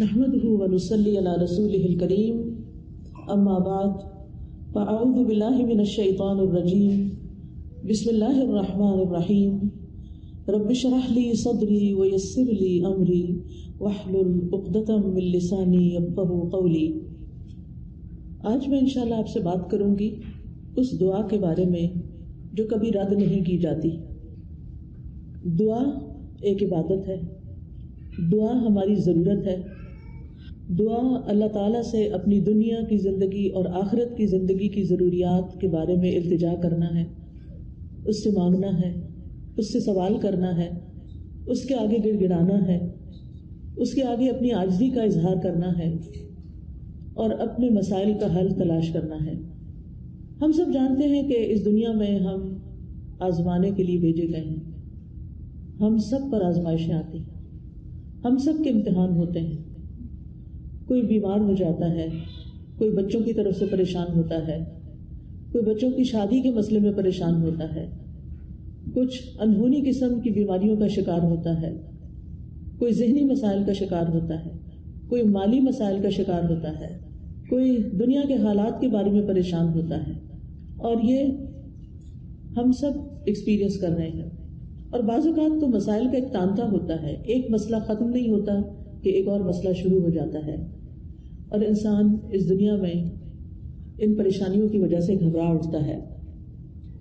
نحمده ونصلي على رسوله الكريم اما بعد فاعوذ بالله من الشيطان الرجيم بسم الله الرحمن الرحيم رب اشرح لي صدري ويسر لي امري واحلل عقدة من لساني يفقهوا قولي۔ آج میں انشاءاللہ آپ سے بات کروں گی اس دعا کے بارے میں جو کبھی رد نہیں کی جاتی۔ دعا ایک عبادت ہے، دعا ہماری ضرورت ہے۔ دعا اللہ تعالیٰ سے اپنی دنیا کی زندگی اور آخرت کی زندگی کی ضروریات کے بارے میں التجا کرنا ہے، اس سے مانگنا ہے، اس سے سوال کرنا ہے، اس کے آگے گڑ گڑانا ہے، اس کے آگے اپنی عاجزی کا اظہار کرنا ہے اور اپنے مسائل کا حل تلاش کرنا ہے۔ ہم سب جانتے ہیں کہ اس دنیا میں ہم آزمانے کے لیے بھیجے گئے ہیں، ہم سب پر آزمائشیں آتی ہیں، ہم سب کے امتحان ہوتے ہیں۔ کوئی بیمار ہو جاتا ہے، کوئی بچوں کی طرف سے پریشان ہوتا ہے، کوئی بچوں کی شادی کے مسئلے میں پریشان ہوتا ہے، کچھ انہونی قسم کی بیماریوں کا شکار ہوتا ہے، کوئی ذہنی مسائل کا شکار ہوتا ہے، کوئی مالی مسائل کا شکار ہوتا ہے، کوئی دنیا کے حالات کے بارے میں پریشان ہوتا ہے، اور یہ ہم سب ایکسپیرینس کر رہے ہیں۔ اور بعض اوقات تو مسائل کا ایک تانتا ہوتا ہے، ایک مسئلہ ختم نہیں ہوتا کہ ایک اور مسئلہ شروع ہو جاتا ہے، اور انسان اس دنیا میں ان پریشانیوں کی وجہ سے گھبرا اٹھتا ہے۔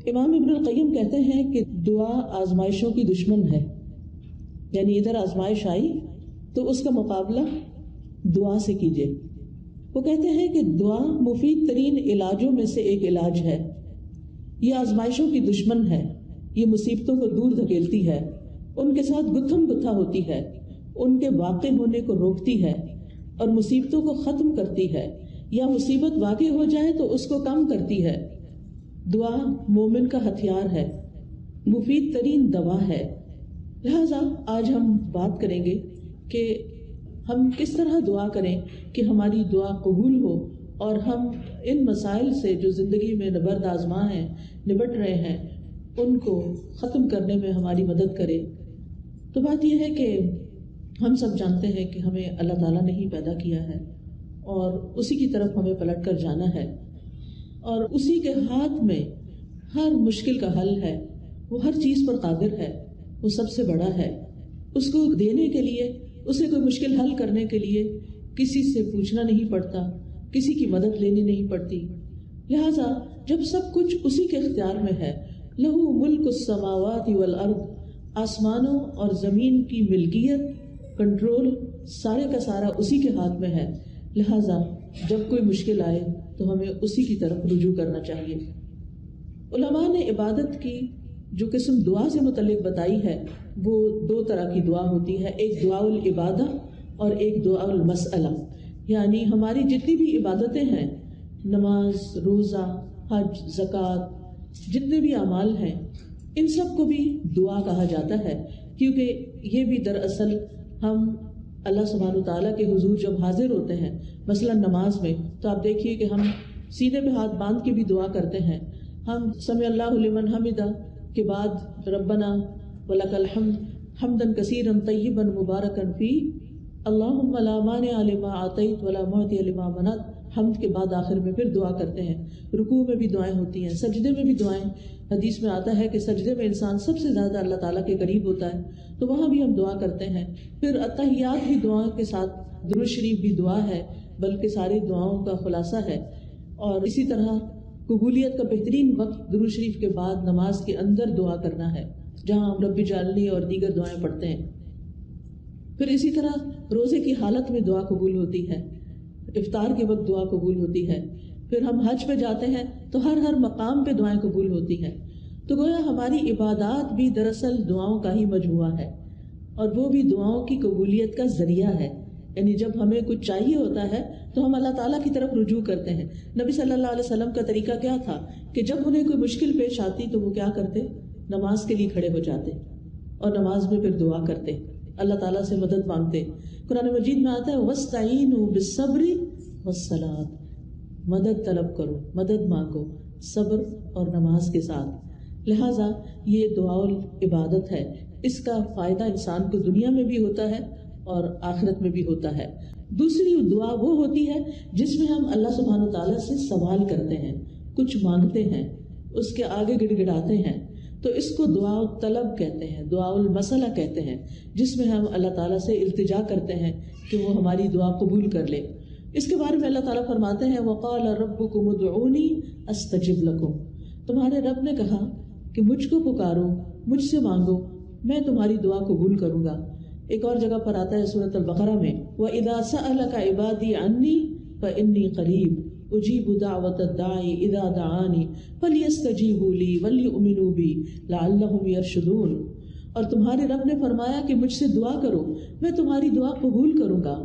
امام ابن القیم کہتے ہیں کہ دعا آزمائشوں کی دشمن ہے، یعنی ادھر آزمائش آئی تو اس کا مقابلہ دعا سے کیجیے۔ وہ کہتے ہیں کہ دعا مفید ترین علاجوں میں سے ایک علاج ہے، یہ آزمائشوں کی دشمن ہے، یہ مصیبتوں کو دور دھکیلتی ہے، ان کے ساتھ گتھم گتھا ہوتی ہے، ان کے واقع ہونے کو روکتی ہے اور مصیبتوں کو ختم کرتی ہے، یا مصیبت واقع ہو جائے تو اس کو کم کرتی ہے۔ دعا مومن کا ہتھیار ہے، مفید ترین دوا ہے۔ لہذا آج ہم بات کریں گے کہ ہم کس طرح دعا کریں کہ ہماری دعا قبول ہو اور ہم ان مسائل سے جو زندگی میں نبرد آزما ہیں، نبٹ رہے ہیں، ان کو ختم کرنے میں ہماری مدد کرے۔ تو بات یہ ہے کہ ہم سب جانتے ہیں کہ ہمیں اللہ تعالیٰ نے ہی پیدا کیا ہے اور اسی کی طرف ہمیں پلٹ کر جانا ہے، اور اسی کے ہاتھ میں ہر مشکل کا حل ہے۔ وہ ہر چیز پر قادر ہے، وہ سب سے بڑا ہے۔ اس کو دینے کے لیے، اسے کوئی مشکل حل کرنے کے لیے کسی سے پوچھنا نہیں پڑتا، کسی کی مدد لینی نہیں پڑتی۔ لہذا جب سب کچھ اسی کے اختیار میں ہے، لہو ملک السماوات والارض، آسمانوں اور زمین کی ملکیت، کنٹرول سارے کا سارا اسی کے ہاتھ میں ہے، لہذا جب کوئی مشکل آئے تو ہمیں اسی کی طرف رجوع کرنا چاہیے۔ علماء نے عبادت کی جو قسم دعا سے متعلق بتائی ہے وہ دو طرح کی دعا ہوتی ہے، ایک دعا العبادہ اور ایک دعا المسئلہ۔ یعنی ہماری جتنی بھی عبادتیں ہیں، نماز، روزہ، حج، زکوٰۃ، جتنے بھی اعمال ہیں، ان سب کو بھی دعا کہا جاتا ہے، کیونکہ یہ بھی دراصل ہم اللہ سبحانہ وتعالیٰ کے حضور جب حاضر ہوتے ہیں، مثلا نماز میں، تو آپ دیکھیے کہ ہم سینے پہ ہاتھ باندھ کے بھی دعا کرتے ہیں۔ ہم سمع اللہ لمن حمدہ کے بعد ربنا ولک الحمد حمدا کثیرا طیبا مبارکا فیہ اللہم لا مانع لما اعطیت ولا معطی لما منعت، حمد کے بعد آخر میں پھر دعا کرتے ہیں۔ رکوع میں بھی دعائیں ہوتی ہیں، سجدے میں بھی دعائیں۔ حدیث میں آتا ہے کہ سجدے میں انسان سب سے زیادہ اللہ تعالیٰ کے قریب ہوتا ہے، تو وہاں بھی ہم دعا کرتے ہیں۔ پھر اتحیات بھی دعا کے ساتھ، درود شریف بھی دعا ہے، بلکہ ساری دعاؤں کا خلاصہ ہے۔ اور اسی طرح قبولیت کا بہترین وقت درود شریف کے بعد نماز کے اندر دعا کرنا ہے، جہاں ہم رب اجعلنی اور دیگر دعائیں پڑھتے ہیں۔ پھر اسی طرح روزے کی حالت میں دعا قبول ہوتی ہے، افطار کے وقت دعا قبول ہوتی ہے۔ پھر ہم حج پہ جاتے ہیں تو ہر مقام پہ دعائیں قبول ہوتی ہیں۔ تو گویا ہماری عبادات بھی دراصل دعاؤں کا ہی مجموعہ ہے، اور وہ بھی دعاؤں کی قبولیت کا ذریعہ ہے۔ یعنی جب ہمیں کچھ چاہیے ہوتا ہے تو ہم اللہ تعالیٰ کی طرف رجوع کرتے ہیں۔ نبی صلی اللہ علیہ وسلم کا طریقہ کیا تھا کہ جب انہیں کوئی مشکل پیش آتی تو وہ کیا کرتے؟ نماز کے لیے کھڑے ہو جاتے اور نماز میں پھر دعا کرتے، اللہ تعالیٰ سے مدد مانگتے۔ قرآن مجید میں آتا ہے وَاسْتَعِینُوا بِالصَّبْرِ وَالصَّلَاةِ، مدد طلب کرو، مدد مانگو صبر اور نماز کے ساتھ۔ لہٰذا یہ دعا العبادت ہے، اس کا فائدہ انسان کو دنیا میں بھی ہوتا ہے اور آخرت میں بھی ہوتا ہے. دوسری دعا وہ ہوتی ہے جس میں ہم اللہ سبحانہ تعالیٰ سے سوال کرتے ہیں، کچھ مانگتے ہیں، اس کے آگے گڑ گڑاتے ہیں، تو اس کو دعا طلب کہتے ہیں، دعا المسئلہ کہتے ہیں، جس میں ہم اللہ تعالیٰ سے التجا کرتے ہیں کہ وہ ہماری دعا قبول کر لے. اس کے بارے میں اللہ تعالیٰ فرماتے ہیں وَقَالَ رَبُّكُمُ ادْعُونِي أَسْتَجِبْ لَكُمْ، تمہارے رب نے کہا کہ مجھ کو پکارو، مجھ سے مانگو، میں تمہاری دعا قبول کروں گا. ایک اور جگہ پر آتا ہے سورۃ البقرہ میں وَإِذَا سَأَلَكَ عِبَادِي عَنِّي فَإِنِّي قَرِيبٌ أُجِيبُ دَعْوَةَ الدَّاعِ إِذَا دَعَانِ فَلْيَسْتَجِيبُوا لِي وَلْيُؤْمِنُوا بِي لَعَلَّهُمْ يَرْشُدُونَ. اور تمہارے رب نے فرمایا کہ مجھ سے دعا کرو، میں تمہاری دعا قبول کروں گا،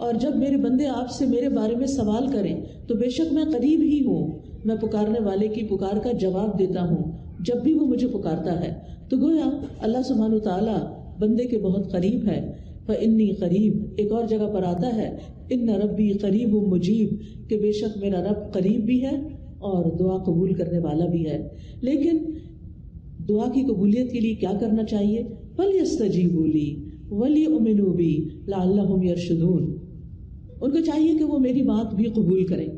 اور جب میرے بندے آپ سے میرے بارے میں سوال کریں تو بے شک میں قریب ہی ہوں، میں پکارنے والے کی پکار کا جواب دیتا ہوں جب بھی وہ مجھے پکارتا ہے. تو گویا اللہ سبحانہ تعالیٰ بندے کے بہت قریب ہے. فإنی قریب ایک اور جگہ پر آتا ہے ان ربی قریب مجیب، کہ بے شک میرا رب قریب بھی ہے اور دعا قبول کرنے والا بھی ہے. لیکن دعا کی قبولیت کے لیے کیا کرنا چاہیے؟ فَلْيَسْتَجِيبُوا لِي وَلْيُؤْمِنُوا بِي لَعَلَّهُمْ يَرْشُدُونَ. ان کو چاہیے کہ وہ میری بات بھی قبول کریں.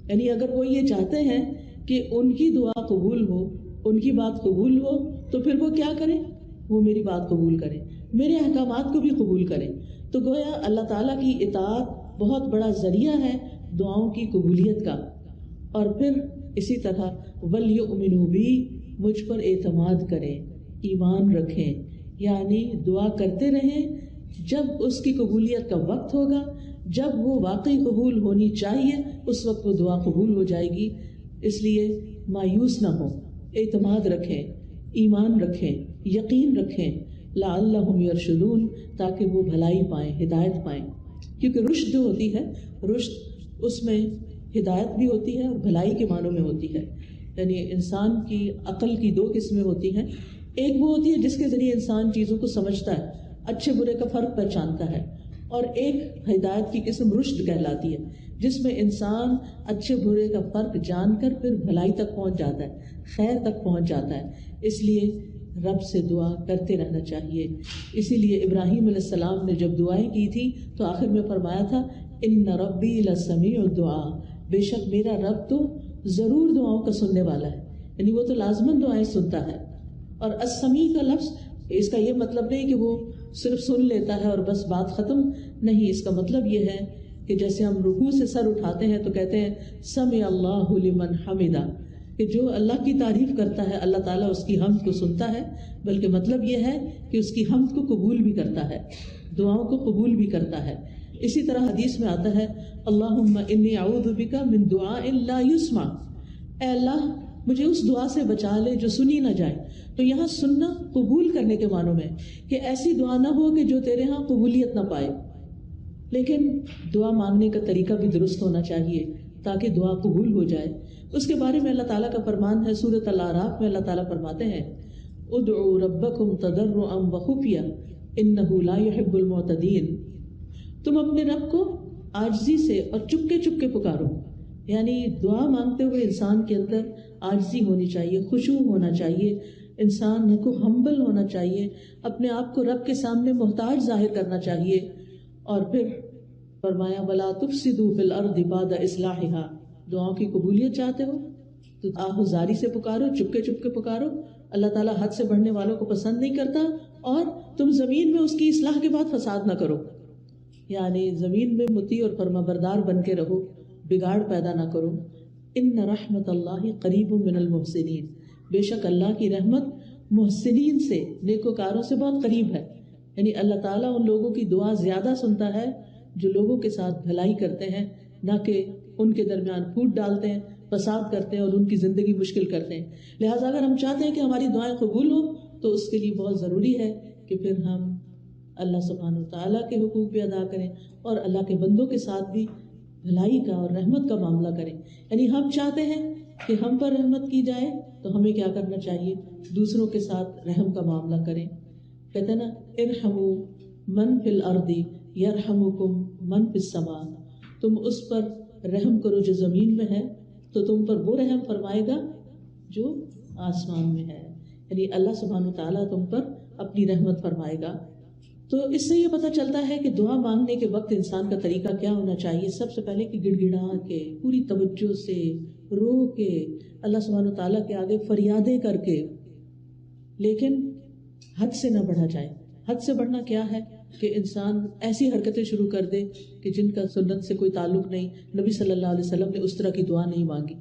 یعنی اگر وہ یہ چاہتے ہیں کہ ان کی دعا قبول ہو، ان کی بات قبول ہو، تو پھر وہ کیا کریں؟ وہ میری بات قبول کریں، میرے احکامات کو بھی قبول کریں. تو گویا اللہ تعالیٰ کی اطاعت بہت بڑا ذریعہ ہے دعاؤں کی قبولیت کا. اور پھر اسی طرح وَلْيُؤْمِنُوا بِي، مجھ پر اعتماد کریں، ایمان رکھیں، یعنی دعا کرتے رہیں. جب اس کی قبولیت کا وقت ہوگا، جب وہ واقعی قبول ہونی چاہیے، اس وقت وہ دعا قبول ہو جائے گی. اس لیے مایوس نہ ہو، اعتماد رکھیں، ایمان رکھیں، یقین رکھیں. لعلہم یرشدون، تاکہ وہ بھلائی پائیں، ہدایت پائیں. کیونکہ رشد جو ہوتی ہے، رشد اس میں ہدایت بھی ہوتی ہے اور بھلائی کے معنوں میں ہوتی ہے. یعنی انسان کی عقل کی دو قسمیں ہوتی ہیں. ایک وہ ہوتی ہے جس کے ذریعے انسان چیزوں کو سمجھتا ہے، اچھے برے کا فرق پہچانتا ہے، اور ایک ہدایت کی قسم رشد کہلاتی ہے، جس میں انسان اچھے برے کا فرق جان کر پھر بھلائی تک پہنچ جاتا ہے، خیر تک پہنچ جاتا ہے. اس لیے رب سے دعا کرتے رہنا چاہیے. اسی لیے ابراہیم علیہ السلام نے جب دعائیں کی تھی تو آخر میں فرمایا تھا ان ربی لسمیع الدعاء، بے شک میرا رب تو ضرور دعاؤں کا سننے والا ہے. یعنی وہ تو لازماً دعائیں سنتا ہے. اور السمیع کا لفظ اس کا یہ مطلب نہیں کہ وہ صرف سن لیتا ہے اور بس بات ختم نہیں. اس کا مطلب یہ ہے کہ جیسے ہم رکوع سے سر اٹھاتے ہیں تو کہتے ہیں سمع اللہ لمن حمدہ، کہ جو اللہ کی تعریف کرتا ہے اللہ تعالیٰ اس کی حمد کو سنتا ہے، بلکہ مطلب یہ ہے کہ اس کی حمد کو قبول بھی کرتا ہے، دعاؤں کو قبول بھی کرتا ہے. اسی طرح حدیث میں آتا ہے اللہم انی اعوذ بک من دعاء لا یسمع، اے اللہ مجھے اس دعا سے بچا لے جو سنی نہ جائے. تو یہاں سننا قبول کرنے کے معنوں میں، کہ ایسی دعا نہ ہو کہ جو تیرے ہاں قبولیت نہ پائے. لیکن دعا مانگنے کا طریقہ بھی درست ہونا چاہیے تاکہ دعا قبول ہو جائے. اس کے بارے میں اللہ تعالیٰ کا فرمان ہے سورۃ الاعراف میں. اللہ تعالیٰ فرماتے ہیں ادعوا ربکم تضرعا وخفیا انہ لا يحب المعتدین، تم اپنے رب کو عاجزی سے اور چپکے چپکے پکارو. یعنی دعا مانگتے ہوئے انسان کے اندر عاجزی ہونی چاہیے، خشوع ہونا چاہیے، انسان کو ہمبل ہونا چاہیے، اپنے آپ کو رب کے سامنے محتاج ظاہر کرنا چاہیے. اور پھر فرمایا وَلَا تُفْسِدُوا فِي الْأَرْضِ بَعْدَ إِصْلَاحِهَا، دعاؤں کی قبولیت چاہتے ہو تو آہوزاری سے پکارو، چپکے چپکے پکارو. اللہ تعالیٰ حد سے بڑھنے والوں کو پسند نہیں کرتا. اور تم زمین میں اس کی اصلاح کے بعد فساد نہ کرو، یعنی زمین میں مطیع اور فرما بردار بن کے رہو، بگاڑ پیدا نہ کرو. ان رحمت اللہ قریب من المحسنین، بے شک اللہ کی رحمت محسنین سے، نیکوکاروں سے بہت قریب ہے. یعنی اللہ تعالیٰ ان لوگوں کی دعا زیادہ سنتا ہے جو لوگوں کے ساتھ بھلائی کرتے ہیں، نہ کہ ان کے درمیان پھوٹ ڈالتے ہیں، فساد کرتے ہیں اور ان کی زندگی مشکل کرتے ہیں. لہٰذا اگر ہم چاہتے ہیں کہ ہماری دعائیں قبول ہوں تو اس کے لیے بہت ضروری ہے کہ پھر ہم اللہ سبحانہ وتعالیٰ کے حقوق بھی ادا کریں اور اللہ کے بندوں کے ساتھ بھی بھلائی کا اور رحمت کا معاملہ کریں. یعنی ہم چاہتے ہیں کہ ہم پر رحمت کی جائے تو ہمیں کیا کرنا چاہیے؟ دوسروں کے ساتھ رحم کا معاملہ کریں. کہتے ہیں نا ارحموا من فی الارض یرحمکم من فی السماء، تم اس پر رحم کرو جو زمین میں ہے تو تم پر وہ رحم فرمائے گا جو آسمان میں ہے. یعنی اللہ سبحانہ وتعالیٰ تم پر اپنی رحمت فرمائے گا. تو اس سے یہ پتہ چلتا ہے کہ دعا مانگنے کے وقت انسان کا طریقہ کیا ہونا چاہیے. سب سے پہلے کہ گڑ گڑا کے پوری توجہ سے رو کے اللہ سبحانہ وتعالیٰ کے آگے فریادیں کر کے، لیکن حد سے نہ بڑھا جائے. حد سے بڑھنا کیا ہے کہ انسان ایسی حرکتیں شروع کر دے کہ جن کا سنت سے کوئی تعلق نہیں. نبی صلی اللہ علیہ وسلم نے اس طرح کی دعا نہیں مانگی.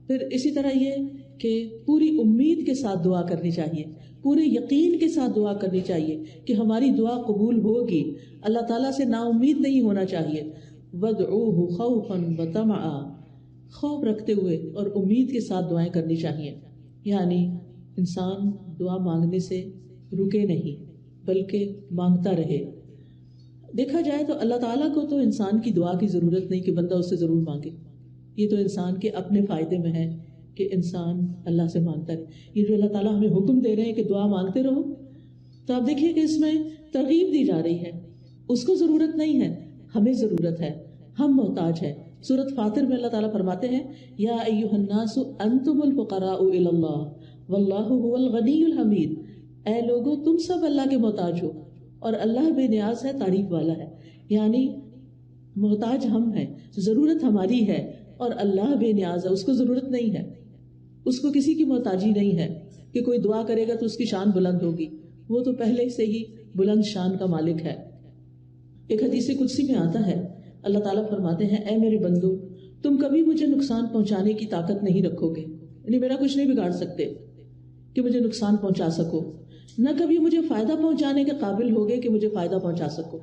پھر اسی طرح یہ کہ پوری امید کے ساتھ دعا کرنی چاہیے، پورے یقین کے ساتھ دعا کرنی چاہیے کہ ہماری دعا قبول ہوگی. اللہ تعالیٰ سے نا امید نہیں ہونا چاہیے. وَادْعُوهُ خَوْفًا وَطَمَعًا، خوف رکھتے ہوئے اور امید کے ساتھ دعائیں کرنی چاہیے. یعنی انسان دعا مانگنے سے رکے نہیں بلکہ مانگتا رہے. دیکھا جائے تو اللہ تعالیٰ کو تو انسان کی دعا کی ضرورت نہیں کہ بندہ اس سے ضرور مانگے. یہ تو انسان کے اپنے فائدے میں ہے کہ انسان اللہ سے مانگتا رہے. یہ جو اللہ تعالیٰ ہمیں حکم دے رہے ہیں کہ دعا مانگتے رہو، تو آپ دیکھیے کہ اس میں ترغیب دی جا رہی ہے. اس کو ضرورت نہیں ہے، ہمیں ضرورت ہے، ہم محتاج ہیں. سورۃ فاطر میں اللہ تعالیٰ فرماتے ہیں یا ایھا الناس انتم الفقراء الی اللہ واللہ هو الغنی الحمید. اے لوگو تم سب اللہ کے محتاج ہو اور اللہ بے نیاز ہے، تعریف والا ہے. یعنی محتاج ہم ہیں، ضرورت ہماری ہے اور اللہ بے نیاز ہے، اس کو ضرورت نہیں ہے. اس کو کسی کی محتاجی نہیں ہے کہ کوئی دعا کرے گا تو اس کی شان بلند ہوگی. وہ تو پہلے سے ہی بلند شان کا مالک ہے. ایک حدیث قدسی میں آتا ہے اللہ تعالیٰ فرماتے ہیں اے میرے بندو تم کبھی مجھے نقصان پہنچانے کی طاقت نہیں رکھو گے، یعنی میرا کچھ نہیں بگاڑ سکتے کہ مجھے نقصان پہنچا سکو. نہ کبھی مجھے فائدہ پہنچانے کے قابل ہوگے کہ مجھے فائدہ پہنچا سکو.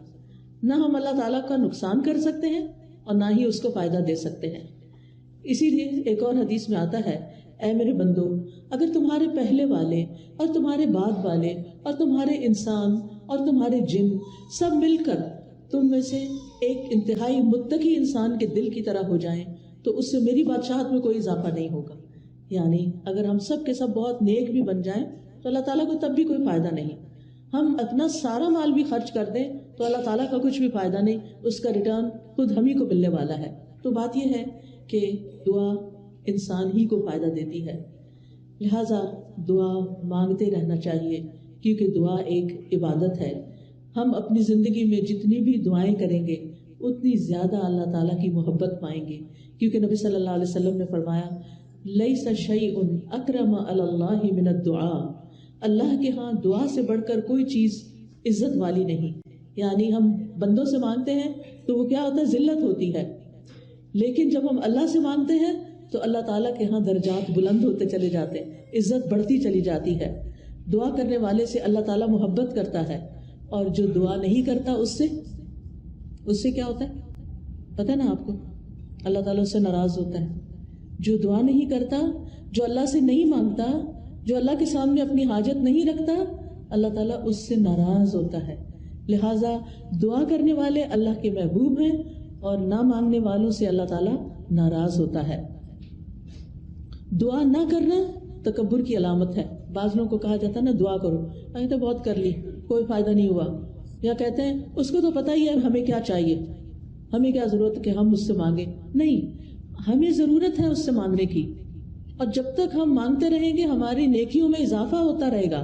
نہ ہم اللہ تعالیٰ کا نقصان کر سکتے ہیں اور نہ ہی اس کو فائدہ دے سکتے ہیں. اسی لیے ایک اور حدیث میں آتا ہے اے میرے بندو اگر تمہارے پہلے والے اور تمہارے بعد والے اور تمہارے انسان اور تمہارے جن سب مل کر تم میں سے ایک انتہائی متقی انسان کے دل کی طرح ہو جائیں تو اس سے میری بادشاہت میں کوئی اضافہ نہیں ہوگا. یعنی اگر ہم سب کے سب بہت نیک بھی بن جائیں تو اللہ تعالیٰ کو تب بھی کوئی فائدہ نہیں. ہم اپنا سارا مال بھی خرچ کر دیں تو اللہ تعالیٰ کا کچھ بھی فائدہ نہیں، اس کا ریٹرن خود ہم ہی کو ملنے والا ہے. تو بات یہ ہے کہ دعا انسان ہی کو فائدہ دیتی ہے. لہٰذا دعا مانگتے رہنا چاہیے کیونکہ دعا ایک عبادت ہے. ہم اپنی زندگی میں جتنی بھی دعائیں کریں گے اتنی زیادہ اللہ تعالیٰ کی محبت پائیں گے، کیونکہ نبی صلی اللہ علیہ وسلم نے فرمایا لیس شیء اکرم علی اللہ من الدعاء، اللہ کے ہاں دعا سے بڑھ کر کوئی چیز عزت والی نہیں. یعنی ہم بندوں سے مانگتے ہیں تو وہ کیا ہوتا ہے، ذلت ہوتی ہے، لیکن جب ہم اللہ سے مانگتے ہیں تو اللہ تعالیٰ کے ہاں درجات بلند ہوتے چلے جاتے ہیں، عزت بڑھتی چلی جاتی ہے. دعا کرنے والے سے اللہ تعالیٰ محبت کرتا ہے اور جو دعا نہیں کرتا اس سے کیا ہوتا ہے پتہ نا آپ کو، اللہ تعالیٰ اس سے ناراض ہوتا ہے. جو دعا نہیں کرتا، جو اللہ سے نہیں مانگتا، جو اللہ کے سامنے اپنی حاجت نہیں رکھتا، اللہ تعالیٰ اس سے ناراض ہوتا ہے. لہٰذا دعا کرنے والے اللہ کے محبوب ہیں اور نہ مانگنے والوں سے اللہ تعالیٰ ناراض ہوتا ہے. دعا نہ کرنا تکبر کی علامت ہے. بعض لوگوں کو کہا جاتا ہے نا دعا کرو، میں تو بہت کر لی کوئی فائدہ نہیں ہوا، یا کہتے ہیں اس کو تو پتہ ہی ہے ہمیں کیا چاہیے، ہمیں کیا ضرورت کہ ہم اس سے مانگیں. نہیں، ہمیں ضرورت ہے اس سے مانگنے کی، اور جب تک ہم مانگتے رہیں گے ہماری نیکیوں میں اضافہ ہوتا رہے گا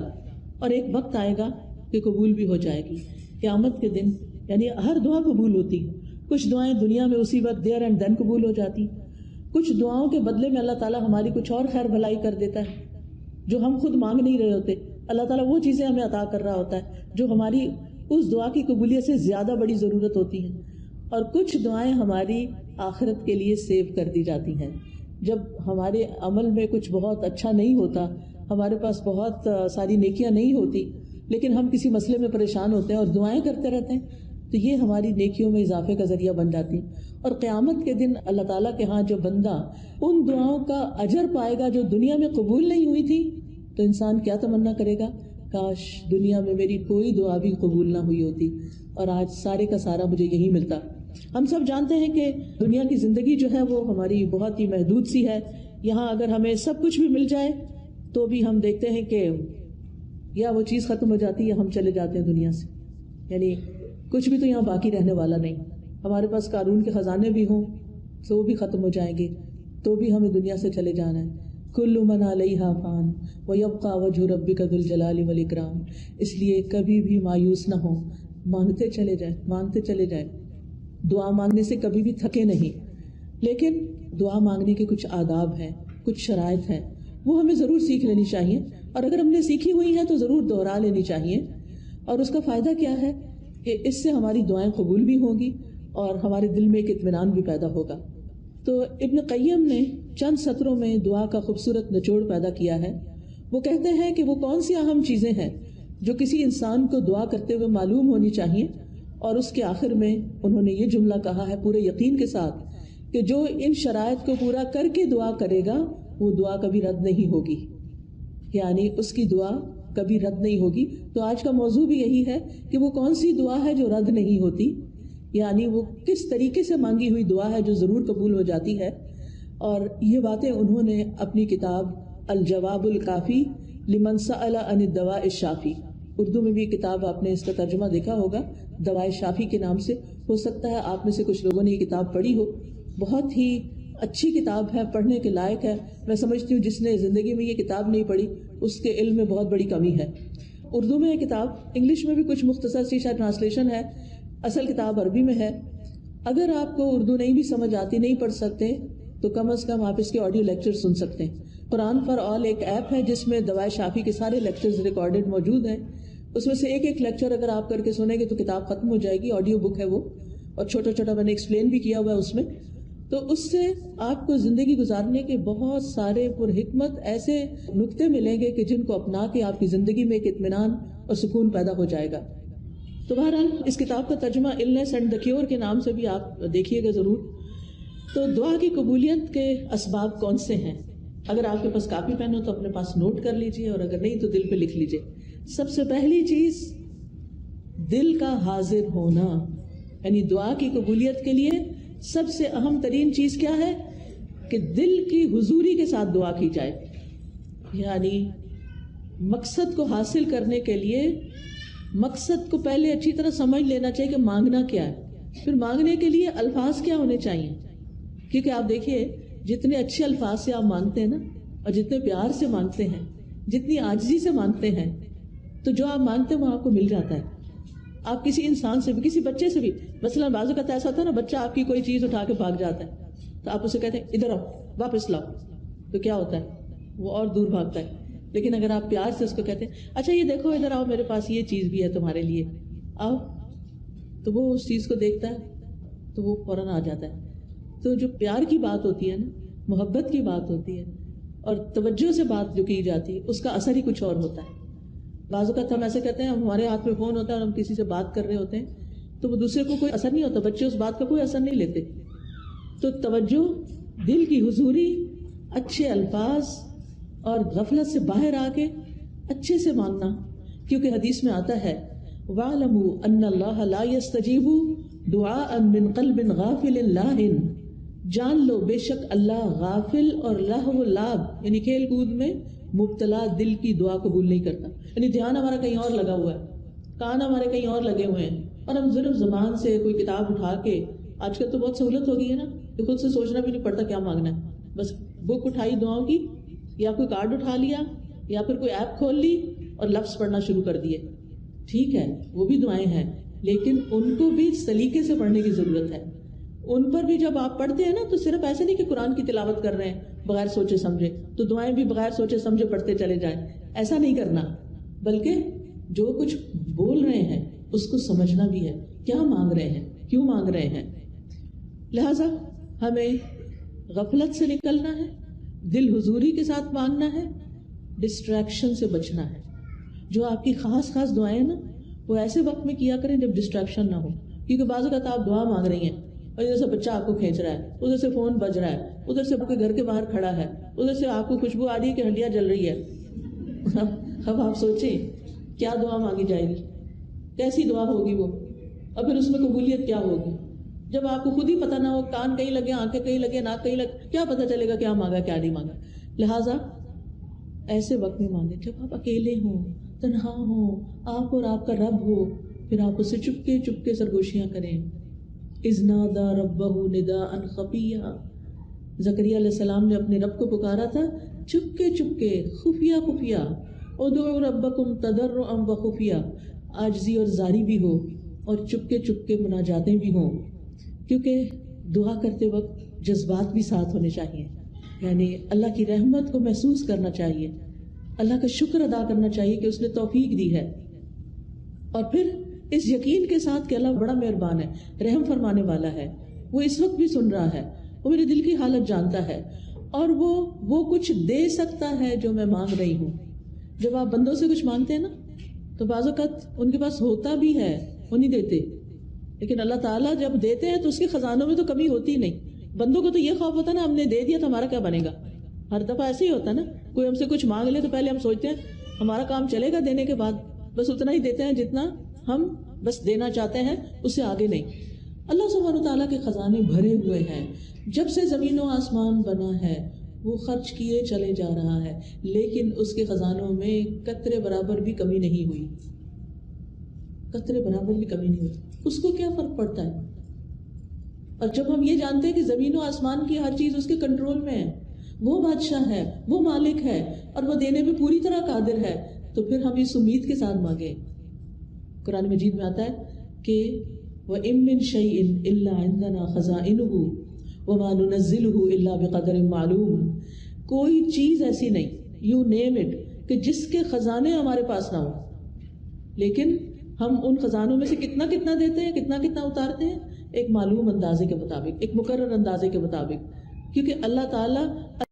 اور ایک وقت آئے گا کہ قبول بھی ہو جائے گی. قیامت کے دن یعنی ہر دعا قبول ہوتی. کچھ دعائیں دنیا میں اسی وقت دیر اینڈ دین قبول ہو جاتی، کچھ دعاؤں کے بدلے میں اللہ تعالیٰ ہماری کچھ اور خیر بھلائی کر دیتا ہے جو ہم خود مانگ نہیں رہے ہوتے. اللہ تعالیٰ وہ چیزیں ہمیں عطا کر رہا ہوتا ہے جو ہماری اس دعا کی قبولیت سے زیادہ بڑی ضرورت ہوتی ہے. اور کچھ دعائیں ہماری آخرت کے لیے سیو کر دی جاتی ہیں. جب ہمارے عمل میں کچھ بہت اچھا نہیں ہوتا، ہمارے پاس بہت ساری نیکیاں نہیں ہوتی، لیکن ہم کسی مسئلے میں پریشان ہوتے ہیں اور دعائیں کرتے رہتے ہیں، تو یہ ہماری نیکیوں میں اضافے کا ذریعہ بن جاتی ہیں. اور قیامت کے دن اللہ تعالیٰ کے ہاں جو بندہ ان دعاؤں کا اجر پائے گا جو دنیا میں قبول نہیں ہوئی تھی، تو انسان کیا تمنا کرے گا، کاش دنیا میں میری کوئی دعا بھی قبول نہ ہوئی ہوتی اور آج سارے کا سارا مجھے یہی ملتا. ہم سب جانتے ہیں کہ دنیا کی زندگی جو ہے وہ ہماری بہت ہی محدود سی ہے. یہاں اگر ہمیں سب کچھ بھی مل جائے تو بھی ہم دیکھتے ہیں کہ یا وہ چیز ختم ہو جاتی ہے یا ہم چلے جاتے ہیں دنیا سے. یعنی کچھ بھی تو یہاں باقی رہنے والا نہیں. ہمارے پاس قارون کے خزانے بھی ہوں تو وہ بھی ختم ہو جائیں گے، تو بھی ہمیں دنیا سے چلے جانا ہے. کل من علیہا فان ویبقی وجہ ربک ذو الجلال والاکرام. اس لیے کبھی بھی مایوس نہ ہو، مانگتے چلے جائیں، مانگتے چلے جائیں. دعا مانگنے سے کبھی بھی تھکے نہیں. لیکن دعا مانگنے کے کچھ آداب ہیں، کچھ شرائط ہیں، وہ ہمیں ضرور سیکھ لینی چاہیے، اور اگر ہم نے سیکھی ہوئی ہیں تو ضرور دوہرا لینی چاہیے. اور اس کا فائدہ کیا ہے کہ اس سے ہماری دعائیں قبول بھی ہوں گی اور ہمارے دل میں ایک اطمینان بھی پیدا ہوگا. تو ابن قیم نے چند سطروں میں دعا کا خوبصورت نچوڑ پیدا کیا ہے. وہ کہتے ہیں کہ وہ کون سی اہم چیزیں ہیں جو کسی انسان کو دعا کرتے ہوئے معلوم ہونی چاہیے، اور اس کے آخر میں انہوں نے یہ جملہ کہا ہے پورے یقین کے ساتھ کہ جو ان شرائط کو پورا کر کے دعا کرے گا وہ دعا کبھی رد نہیں ہوگی، یعنی اس کی دعا کبھی رد نہیں ہوگی. تو آج کا موضوع بھی یہی ہے کہ وہ کون سی دعا ہے جو رد نہیں ہوتی، یعنی وہ کس طریقے سے مانگی ہوئی دعا ہے جو ضرور قبول ہو جاتی ہے. اور یہ باتیں انہوں نے اپنی کتاب الجواب الکافی لمن سأل عن الدواء الشافی، اردو میں بھی کتاب آپ نے اس کا ترجمہ دیکھا ہوگا دوائے شافی کے نام سے. ہو سکتا ہے آپ میں سے کچھ لوگوں نے یہ کتاب پڑھی ہو. بہت ہی اچھی کتاب ہے، پڑھنے کے لائق ہے. میں سمجھتی ہوں جس نے زندگی میں یہ کتاب نہیں پڑھی اس کے علم میں بہت بڑی کمی ہے. اردو میں یہ کتاب، انگلش میں بھی کچھ مختصر سی شاید ٹرانسلیشن ہے، اصل کتاب عربی میں ہے. اگر آپ کو اردو نہیں بھی سمجھ آتی، نہیں پڑھ سکتے، تو کم از کم آپ اس کے آڈیو لیکچر سن سکتے ہیں. قرآن فار آل ایک ایپ ہے جس میں دوائے شافی کے سارے لیکچرز ریکارڈڈ موجود ہیں. اس میں سے ایک ایک لیکچر اگر آپ کر کے سنیں گے تو کتاب ختم ہو جائے گی. آڈیو بک ہے وہ، اور چھوٹا چھوٹا میں نے ایکسپلین بھی کیا ہوا ہے اس میں. تو اس سے آپ کو زندگی گزارنے کے بہت سارے پر حکمت ایسے نکتے ملیں گے کہ جن کو اپنا کے آپ کی زندگی میں ایک اطمینان اور سکون پیدا ہو جائے گا. تو بہرحال اس کتاب کا ترجمہ النس اینڈ دا کیور کے نام سے بھی آپ دیکھیے گا ضرور. تو دعا کی قبولیت کے اسباب کون سے ہیں؟ اگر آپ کے پاس کاپی پین ہو تو اپنے پاس نوٹ کر لیجئے، اور اگر نہیں تو دل پہ لکھ لیجئے. سب سے پہلی چیز دل کا حاضر ہونا، یعنی دعا کی قبولیت کے لیے سب سے اہم ترین چیز کیا ہے کہ دل کی حضوری کے ساتھ دعا کی جائے. یعنی مقصد کو حاصل کرنے کے لیے مقصد کو پہلے اچھی طرح سمجھ لینا چاہیے کہ مانگنا کیا ہے، پھر مانگنے کے لیے الفاظ کیا ہونے چاہیے. کیونکہ آپ دیکھیے جتنے اچھے الفاظ سے آپ مانگتے ہیں نا، اور جتنے پیار سے مانگتے ہیں، جتنی عاجزی سے مانگتے ہیں، تو جو آپ مانگتے ہیں وہ آپ کو مل جاتا ہے. آپ کسی انسان سے بھی، کسی بچے سے بھی، مثلا بعض اوقات ایسا ہوتا ہے نا، بچہ آپ کی کوئی چیز اٹھا کے بھاگ جاتا ہے تو آپ اسے کہتے ہیں ادھر آؤ، واپس لاؤ، تو کیا ہوتا ہے؟ وہ اور دور بھاگتا ہے. لیکن اگر آپ پیار سے اس کو کہتے ہیں اچھا یہ دیکھو ادھر آؤ، میرے پاس یہ چیز بھی ہے تمہارے لیے، آؤ، تو وہ اس چیز کو دیکھتا ہے تو وہ فوراً آ جاتا ہے. تو جو پیار کی بات ہوتی ہے نا، محبت کی بات ہوتی ہے، اور توجہ سے بات جو کی جاتی ہے، اس کا اثر ہی کچھ اور ہوتا ہے. بعض اوقات ہم ایسے کہتے ہیں، ہمارے ہاتھ میں فون ہوتا ہے اور ہم کسی سے بات کر رہے ہوتے ہیں تو وہ دوسرے کو کوئی اثر نہیں ہوتا، بچے اس بات کا کوئی اثر نہیں لیتے. تو توجہ، دل کی حضوری، اچھے الفاظ، اور غفلت سے باہر آ کے اچھے سے مانگنا. کیونکہ حدیث میں آتا ہے وَاعْلَمُوا أَنَّ اللَّهَ لَا يَسْتَجِيبُ دُعَاءً مِّن قَلْبٍ غَافِلٍ لَاهٍ، جان لو بے شک اللہ غافل اور لہو و لعب یعنی کھیل کود میں مبتلا دل کی دعا قبول نہیں کرتا. یعنی دھیان ہمارا کہیں اور لگا ہوا ہے، کان ہمارے کہیں اور لگے ہوئے ہیں، اور ہم صرف زبان سے کوئی کتاب اٹھا کے، آج کل تو بہت سہولت ہو گئی ہے نا کہ خود سے سوچنا بھی نہیں پڑتا کیا مانگنا ہے، بس بک اٹھائی دعاؤں کی، یا کوئی کارڈ اٹھا لیا، یا پھر کوئی ایپ کھول لی اور لفظ پڑھنا شروع کر دیے. ٹھیک ہے وہ بھی دعائیں ہیں، لیکن ان کو بھی سلیقے سے پڑھنے کی ضرورت ہے. ان پر بھی جب آپ پڑھتے ہیں نا تو صرف ایسے نہیں کہ قرآن کی تلاوت کر رہے ہیں بغیر سوچے سمجھے تو دعائیں بھی بغیر سوچے سمجھے پڑھتے چلے جائیں، ایسا نہیں کرنا، بلکہ جو کچھ بول رہے ہیں اس کو سمجھنا بھی ہے، کیا مانگ رہے ہیں، کیوں مانگ رہے ہیں. لہٰذا ہمیں غفلت سے نکلنا ہے، دل حضوری کے ساتھ مانگنا ہے، ڈسٹریکشن سے بچنا ہے. جو آپ کی خاص خاص دعائیں نا وہ ایسے وقت میں کیا کریں جب ڈسٹریکشن نہ ہو. کیونکہ بعض اوقات آپ دعا مانگ رہی ہیں اور ادھر سے بچہ آپ کو کھینچ رہا ہے، ادھر سے فون بج رہا ہے، ادھر سے آپ کے گھر کے باہر کھڑا ہے، ادھر سے آپ کو خوشبو آ رہی ہے کہ ہنڈیاں جل رہی ہے. اب آپ سوچیں کیا دعا مانگی جائے گی، کیسی دعا ہوگی وہ، اور پھر اس میں قبولیت کیا ہوگی. جب آپ کو خود ہی پتہ نہ ہو، کان کہیں لگے، آنکھیں کہیں لگے، ناک کہیں لگے، کیا پتہ چلے گا کیا مانگا کیا نہیں مانگا. لہٰذا ایسے وقت میں مانگیں جب آپ اکیلے ہوں، تنہا ہوں، آپ اور آپ کا رب ہو، پھر آپ اسے چپکے چپکے سرگوشیاں کریں. اذ نادى ربه نداء خفيا، زکریا علیہ السلام نے اپنے رب کو پکارا تھا چپکے خفیہ ادعوا ربکم تضرعا وخفیہ، عاجزی اور زاری بھی ہو اور چپکے مناجاتیں بھی ہوں، کیونکہ دعا کرتے وقت جذبات بھی ساتھ ہونے چاہیے، یعنی اللہ کی رحمت کو محسوس کرنا چاہیے، اللہ کا شکر ادا کرنا چاہیے کہ اس نے توفیق دی ہے، اور پھر اس یقین کے ساتھ کہ اللہ بڑا مہربان ہے، رحم فرمانے والا ہے، وہ اس وقت بھی سن رہا ہے، وہ میرے دل کی حالت جانتا ہے، اور وہ کچھ دے سکتا ہے جو میں مانگ رہی ہوں۔ جب آپ بندوں سے کچھ مانگتے ہیں نا تو بعض اوقات ان کے پاس ہوتا بھی ہے، وہ نہیں دیتے، لیکن اللہ تعالیٰ جب دیتے ہیں تو اس کے خزانوں میں تو کمی ہوتی ہی نہیں۔ بندوں کو تو یہ خوف ہوتا ہے نا، ہم نے دے دیا تو ہمارا کیا بنے گا، ہر دفعہ ایسے ہی ہوتا ہے نا، کوئی ہم سے کچھ مانگ لے تو پہلے ہم سوچتے ہیں ہمارا کام چلے گا دینے کے بعد، بس اتنا ہی دیتے ہیں جتنا ہم بس دینا چاہتے ہیں، اس سے آگے نہیں۔ اللہ سبحانہ وتعالیٰ کے خزانے بھرے ہوئے ہیں، جب سے زمین و آسمان بنا ہے وہ خرچ کیے چلے جا رہا ہے، لیکن اس کے خزانوں میں قطرے برابر بھی کمی نہیں ہوئی، قطرے برابر بھی کمی نہیں ہوئی، اس کو کیا فرق پڑتا ہے؟ اور جب ہم یہ جانتے ہیں کہ زمین و آسمان کی ہر چیز اس کے کنٹرول میں ہے، وہ بادشاہ ہے، وہ مالک ہے، اور وہ دینے میں پوری طرح قادر ہے، تو پھر ہم اس امید کے ساتھ مانگیں۔ قرآن مجید میں آتا ہے کہ وَإِن مِّن شَيْءٍ إِلَّا عِندَنَا خَزَائِنُهُ وَمَا نُنَزِّلُهُ إِلَّا بِقَدَرٍ مَّعْلُومٍ، کوئی چیز ایسی نہیں، یو نیم اٹ، کہ جس کے خزانے ہمارے پاس نہ ہوں، لیکن ہم ان خزانوں میں سے کتنا دیتے ہیں، کتنا اتارتے ہیں، ایک معلوم اندازے کے مطابق، ایک مقرر اندازے کے مطابق، کیونکہ اللہ تعالیٰ